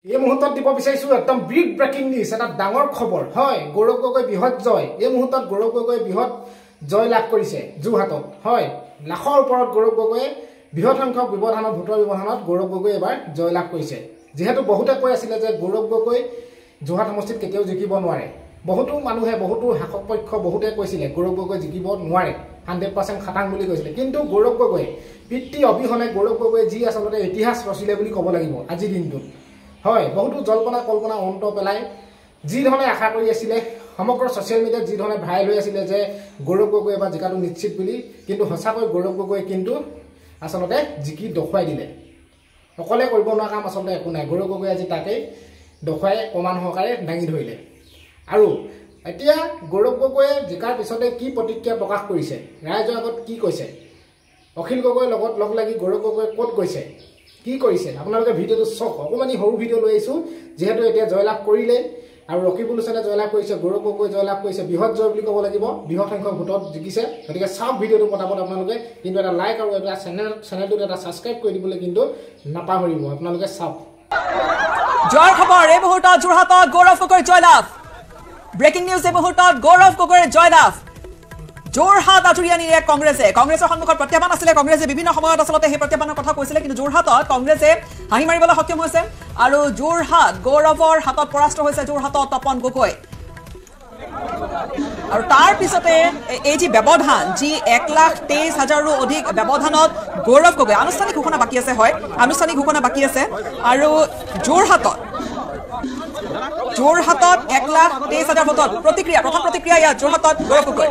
এই মুহূৰ্তত দিব বিচাৰিছো একদম বিগ ব্ৰেকিং নিউজ এটা ডাঙৰ খবৰ হয় গৌৰৱ গগৈ বৃহৎ জয় এই মুহূৰ্তত গৌৰৱ গগৈ বৃহৎ জয় লাভ কৰিছে যোৰহাটত হয় লাখৰ ওপৰত গৌৰৱ গগৈ বৃহৎ সংখ্যক ব্যৱধানত ভোটৰ ব্যৱধানত গৌৰৱ গগৈ এবাৰ জয় লাভ কৰিছে যেহেতু বহুতে কৈ আছিল যে গৌৰৱ গগৈ যোৰহাট সমষ্টিত কেতিয়াও জিকিব নোৱাৰে বহুতো মানুহে বহুতো শাসক পক্ষ বহুতে কৈছিল গৌৰৱ গগৈ জিকিব নোৱাৰে 100% খাটাং বুলি কৈছিল কিন্তু গৌৰৱ গগৈ পিতৃ অবিহনে গৌৰৱ গগৈ যি আসলতে ইতিহাস ৰচিলে বুলি ক'ব লাগিব আজি দিনটোত হয় বহুতো জল্পনা কল্পনা অন্ত পেলাই যি ধৰণে আশা কৰি আছিল সমগ্ৰ সোশ্যাল মিডিয়াত যি ধৰণে ভাইৰেল হৈ আছিল যে গৌৰৱ গগৈ এবাৰ জিকাটো নিশ্চিত বুলি কিন্তু সঁচাকৈ গৌৰৱ গগৈ কিন্তু আসলতে জিকি দেখুৱাই দিলে অকলে কৰিব নোৱাৰা কাম আসলতে একো নাই গৌৰৱ গগৈ আজি তাকে দেখুৱাই প্ৰমাণ সহকাৰে দাঙি ধৰিলে আৰু এতিয়া গৌৰৱ গগৈয়ে জিকাৰ পিছতে কি প্ৰতিক্ৰিয়া প্ৰকাশ কৰিছে ৰাইজৰ আগত কি কৈছে অখিল গগৈৰ লগত লগ লাগি গৌৰৱ গগৈ ক'ত গৈছে কি কৰিছে আপোনালোকে ভিডিওটো চাওক অকমানি সৰু ভিডিও লৈ আইছো যেহেতু এতিয়া জয়লাভ কৰিলে আৰু ৰকিবুল হুছেইনে জয়লাভ কৰিছে গৌৰৱ গগৈ জয়লাভ কৰিছে বৃহৎ জয় বুলি ক'ব লাগিব বৃহৎ সংখ্যক ভোটত জিকিছে গতিকে চাওক ভিডিওটো পটাপট আপোনালোকে কিন্তু এটা লাইক আৰু এটা চেনেলটো এটা সাবস্ক্ৰাইব কৰি দিবলৈ কিন্তু নাপাহৰিব আপোনালোকে চাওক জয়ৰ খবৰ এই মুহূৰ্তত যোৰহাটত গৌৰৱ গগৈৰ জয়লাভ ব্ৰেকিং নিউজ এই মুহূৰ্তত গৌৰৱ গগৈৰ জয়লাভ যোৰহাট আজুৰিয়ানীৰে কংগ্ৰেছৰ সন্মুখত প্ৰত্যাহ্বান আছিলে কংগ্ৰেছে বিভিন্ন সময়ত আসলতে সেই প্ৰত্যাহ্বানৰ কথা কৈছিলে কিন্তু যোৰহাটত কংগ্ৰেছে হাঁহি মাৰিবলৈ সক্ষম হৈছে আৰু যোৰহাট গৌৰৱৰ হাতত পৰাস্ত হৈছে যোৰহাটত তপন গগৈ আৰু তাৰ পিছতে এই যি ব্যৱধান যি 1,23,000ৰো অধিক ব্যৱধানত গৌৰৱ গগৈ আনুষ্ঠানিক ঘোষণা বাকি আছে হয় আনুষ্ঠানিক ঘোষণা বাকি আছে আৰু যোৰহাটত 1,23,000 ভোটত প্ৰতিক্ৰিয়া প্ৰথম প্ৰতিক্ৰিয়া ইয়াত যোৰহাটত গৌৰৱ গগৈ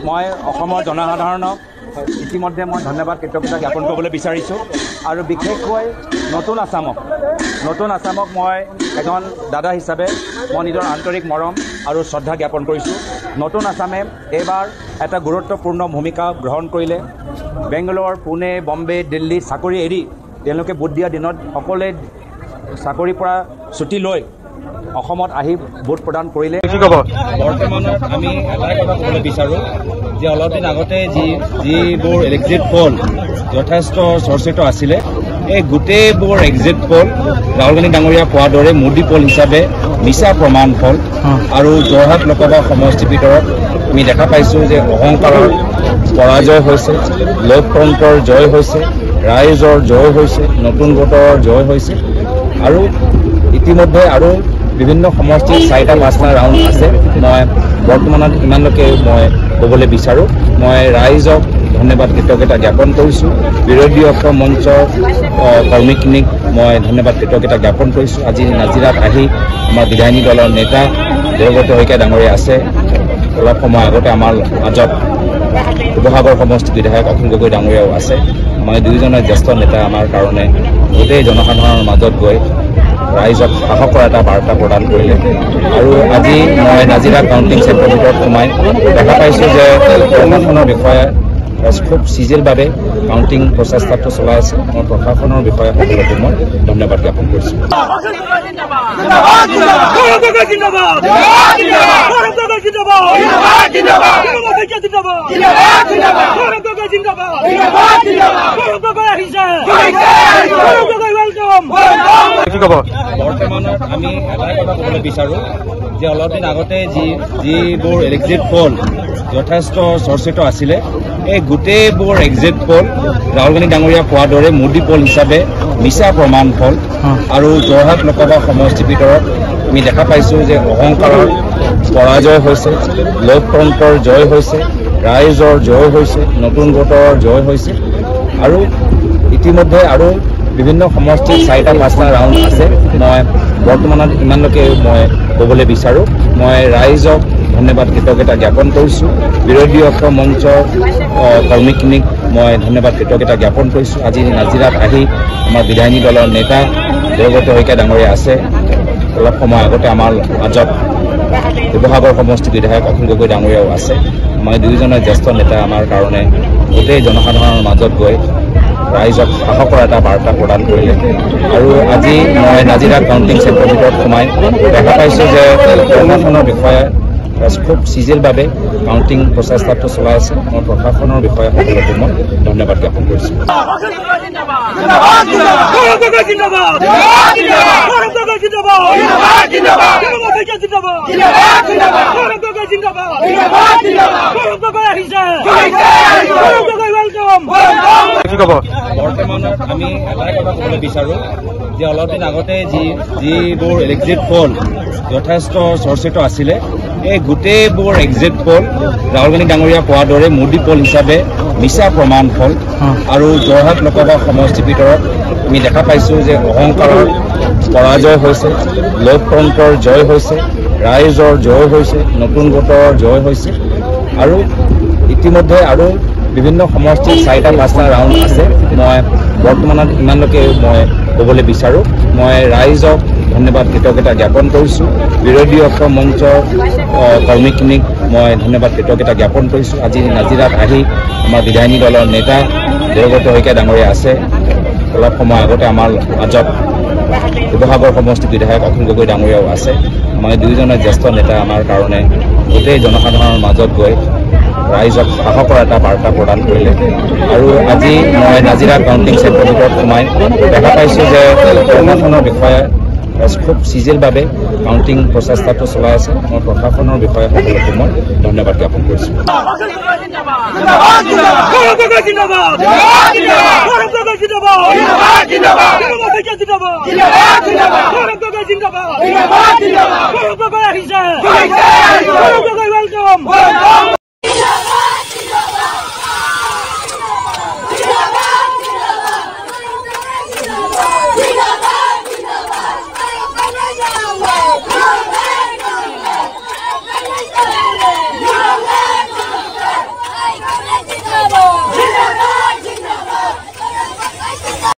মই অসমৰ জনসাধাৰণক ইতিমধ্যে মই ধন্যবাদ কৃতজ্ঞতা জ্ঞাপন কৰিবলৈ বিচাৰিছোঁ আৰু বিশেষকৈ নতুন আছামক মই এজন দাদা হিচাপে মই নিজৰ আন্তৰিক মৰম আৰু শ্ৰদ্ধা জ্ঞাপন কৰিছোঁ নতুন আছামে এইবাৰ এটা গুৰুত্বপূৰ্ণ ভূমিকা গ্ৰহণ কৰিলে বেংগালোৰ পুনে বম্বে দিল্লী চাকৰি এৰি তেওঁলোকে ভোট দিয়া দিনত সকলোৱে চাকৰিৰ পৰা ছুটি লৈ অসমত আহি ভোট প্ৰদান কৰিলে কি ক'ব বৰ্তমানত আমি এটাই কথা ক'বলৈ বিচাৰোঁ যে অলপ দিন আগতে যিবোৰ এক্সিট পল যথেষ্ট চৰ্চিত আছিলে এই গোটেইবোৰ এক্সিট পল ৰাহুল গান্ধী ডাঙৰীয়া কোৱাৰ দৰে মোদী পল হিচাপে মিছা প্ৰমাণ ফল আৰু যোৰহাট লোকসভা সমষ্টিৰ ভিতৰত আমি দেখা পাইছোঁ যে অহংকাৰৰ পৰাজয় হৈছে লোকতন্ত্ৰৰ জয় হৈছে ৰাইজৰ জয় হৈছে নতুন ভোটৰ জয় হৈছে আৰু ইতিমধ্যে আৰু বিভিন্ন সমষ্টিৰ 4-5টা ৰাউণ্ড আছে মই বৰ্তমানত ইমানলৈকে মই ক'বলৈ বিচাৰোঁ মই ৰাইজক ধন্যবাদ কৃতজ্ঞতা জ্ঞাপন কৰিছোঁ বিৰোধী পক্ষ মঞ্চৰ কৰ্মীখিনিক মই ধন্যবাদ কৃতজ্ঞতা জ্ঞাপন কৰিছোঁ আজি নাজিৰাত আহি আমাৰ বিধায়িনী দলৰ নেতা দেৱব্ৰত শইকীয়া ডাঙৰীয়া আছে অলপ সময় আগতে আমাৰ মাজত শিৱসাগৰ সমষ্টি বিধায়ক অখিল গগৈ ডাঙৰীয়াও আছে মই দুয়োজনে জ্যেষ্ঠ নেতা আমাৰ কাৰণে গোটেই জনসাধাৰণৰ মাজত গৈ ৰাইজক সাহসৰ এটা বাৰ্তা প্ৰদান কৰিলে আৰু আজি মই নাজিৰা কাউণ্টিং চেণ্টাৰৰ ভিতৰত সোমাই দেখা পাইছোঁ যে প্ৰশাসনৰ বিষয়ে খুব চিজিলভাৱে কাউণ্টিং প্ৰচেষ্টাটো চলাই আছে মই প্ৰশাসনৰ বিষয়াসকলকো মই ধন্যবাদ জ্ঞাপন কৰিছোঁ বৰ্তমানত আমি এটাই কথা ক'বলৈ বিচাৰোঁ যে অলপ দিন আগতে যিবোৰ এক্সিট পল যথেষ্ট চৰ্চিত আছিলে এই গোটেইবোৰ এক্সিট পল ৰাহুল গান্ধী ডাঙৰীয়া কোৱাৰ দৰে মোদী পল হিচাপে মিছা প্ৰমাণ ফল আৰু যোৰহাট লোকসভা সমষ্টিৰ ভিতৰত আমি দেখা পাইছোঁ যে অহংকাৰৰ পৰাজয় হৈছে লোকতন্ত্ৰৰ জয় হৈছে ৰাইজৰ জয় হৈছে নতুন ভোটৰ জয় হৈছে আৰু ইতিমধ্যে আৰু বিভিন্ন সমষ্টিৰ 4-5টা ৰাউণ্ড আছে মই বৰ্তমানত ইমানলৈকে মই ক'বলৈ বিচাৰোঁ মই ৰাইজক ধন্যবাদ কৃতজ্ঞতা জ্ঞাপন কৰিছোঁ বিৰোধী পক্ষ মঞ্চৰ কৰ্মীখিনিক মই ধন্যবাদ কৃতজ্ঞতা জ্ঞাপন কৰিছোঁ আজি নাজিৰাত আহি আমাৰ বিধায়িনী দলৰ নেতা দেৱব্ৰত শইকীয়া ডাঙৰীয়া আছে অলপ সময় আগতে আমাৰ মাজত শিৱসাগৰ সমষ্টি বিধায়ক অখিল গগৈ ডাঙৰীয়াও আছে মই দুয়োজনে জ্যেষ্ঠ নেতা আমাৰ কাৰণে গোটেই জনসাধাৰণৰ মাজত গৈ ৰাইজক সাহসৰ এটা বাৰ্তা প্ৰদান কৰিলে আৰু আজি মই নাজিৰা কাউণ্টিং চেণ্টাৰৰ ভিতৰত সোমাই দেখা পাইছোঁ যে প্ৰশাসনৰ বিষয়ে খুব চিজিলভাৱে কাউণ্টিং প্ৰচেষ্টাটো চলাই আছে মই প্ৰশাসনৰ বিষয়াসকলকো মই ধন্যবাদ জ্ঞাপন কৰিছোঁ বৰ্তমানত আমি এটাই কথা ক'বলৈ বিচাৰোঁ যে অলপ দিন আগতে যিবোৰ এক্সিট পল যথেষ্ট চৰ্চিত আছিলে এই গোটেইবোৰ এক্সিট পল ৰাহুল গান্ধী ডাঙৰীয়া কোৱাৰ দৰে মোদী পল হিচাপে মিছা প্ৰমাণ ফল আৰু যোৰহাট লোকসভা সমষ্টিৰ ভিতৰত আমি দেখা পাইছোঁ যে অহংকাৰৰ পৰাজয় হৈছে লোকতন্ত্ৰৰ জয় হৈছে ৰাইজৰ জয় হৈছে নতুন ভোটৰ জয় হৈছে আৰু ইতিমধ্যে আৰু বিভিন্ন সমষ্টিৰ 4-5টা ৰাউণ্ড আছে মই বৰ্তমানত ইমানলৈকে মই ক'বলৈ বিচাৰোঁ মই ৰাইজক ধন্যবাদ কৃতজ্ঞতা জ্ঞাপন কৰিছোঁ বিৰোধী অংশ মঞ্চৰ কৰ্মীখিনিক মই ধন্যবাদ কৃতজ্ঞতা জ্ঞাপন কৰিছোঁ আজি নাজিৰাত আহি আমাৰ বিধায়িনী দলৰ নেতা দেৱব্ৰত শইকীয়া ডাঙৰীয়া আছে অলপ সময় আগতে আমাৰ মাজত শিৱসাগৰ সমষ্টিৰ বিধায়ক অখিল গগৈ ডাঙৰীয়াও আছে আমাৰ দুয়োজনে জ্যেষ্ঠ নেতা আমাৰ কাৰণে গোটেই জনসাধাৰণৰ মাজত গৈ ৰাইজক সাহসৰ এটা বাৰ্তা প্ৰদান কৰিলে আৰু আজি মই নাজিৰা কাউণ্টিং চেণ্টাৰৰ ভিতৰত সোমাই দেখা পাইছোঁ যে প্ৰশাসনৰ বিষয়াই খুব চিজিলভাৱে কাউণ্টিং প্ৰচেষ্টাটো চলাই আছে মই প্ৰশাসনৰ বিষয়াসকলকো মই ধন্যবাদ জ্ঞাপন কৰিছোঁ জিন্দাবাদ